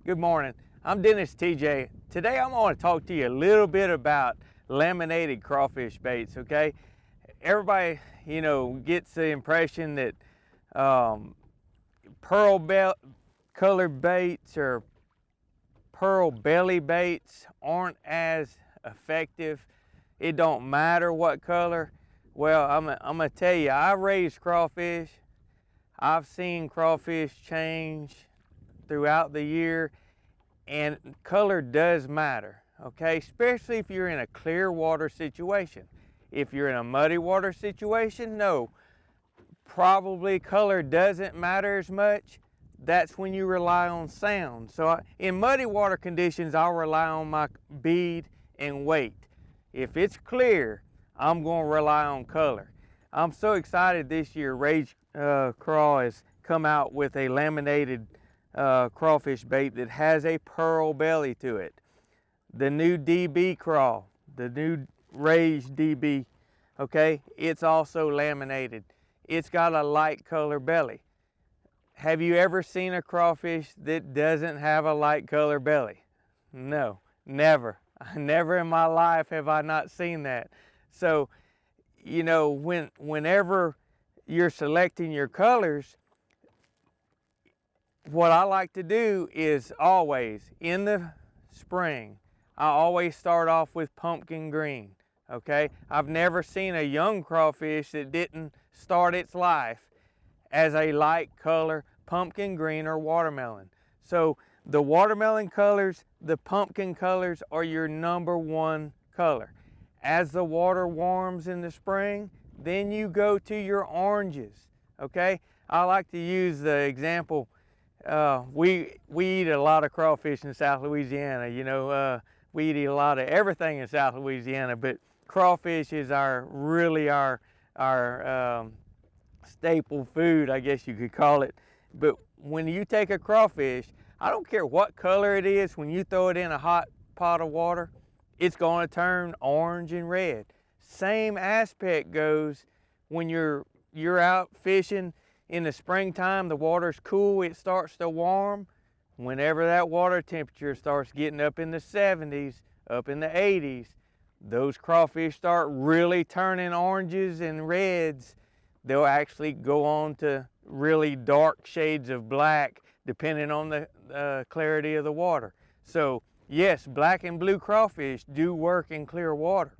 Good morning. I'm Dennis Tietje. Today I'm going to talk to you a little bit about laminated crawfish baits, okay? Everybody, gets the impression that colored baits or pearl belly baits aren't as effective. It don't matter what color. Well, I'm going to tell you, I raised crawfish. I've seen crawfish change throughout the year, and color does matter, okay? Especially if you're in a clear water situation. If you're in a muddy water situation, no, probably color doesn't matter as much. That's when you rely on sound. So in muddy water conditions, I'll rely on my bead and weight. If it's clear, I'm going to rely on color. I'm so excited this year. Rage Craws has come out with a laminated crawfish bait that has a pearl belly to it. The new DB Craw, the new Rage DB, okay, it's also laminated. It's got a light color belly. Have you ever seen a crawfish that doesn't have a light color belly? No, never. Never in my life have I not seen that. So, whenever you're selecting your colors, what I like to do is always, in the spring, I always start off with pumpkin green, okay? I've never seen a young crawfish that didn't start its life as a light color, pumpkin green or watermelon. So the watermelon colors, the pumpkin colors are your #1 color. As the water warms in the spring, then you go to your oranges, okay? I like to use the example, we eat a lot of crawfish in South Louisiana. We eat a lot of everything in South Louisiana, but crawfish is really our staple food, I guess you could call it. But when you take a crawfish, I don't care what color it is, when you throw it in a hot pot of water, it's going to turn orange and red. Same aspect goes when you're out fishing in the springtime. The water's cool, it starts to warm. Whenever that water temperature starts getting up in the 70s, up in the 80s, those crawfish start really turning oranges and reds. They'll actually go on to really dark shades of black depending on the clarity of the water. So yes, black and blue crawfish do work in clear water.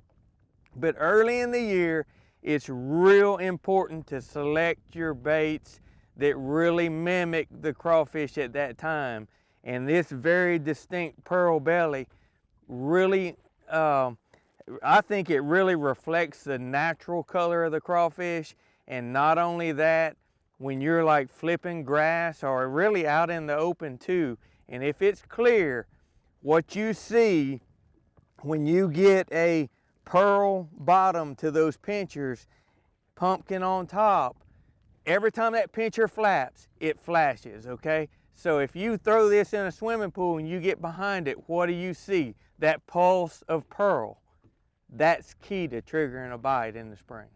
But early in the year, it's real important to select your baits that really mimic the crawfish at that time. And this very distinct pearl belly really, I think it really reflects the natural color of the crawfish. And not only that, when you're like flipping grass or really out in the open too, and if it's clear, what you see when you get a pearl bottom to those pinchers, pumpkin on top, every time that pincher flaps, it flashes, okay? So if you throw this in a swimming pool and you get behind it, what do you see? That pulse of pearl. That's key to triggering a bite in the spring.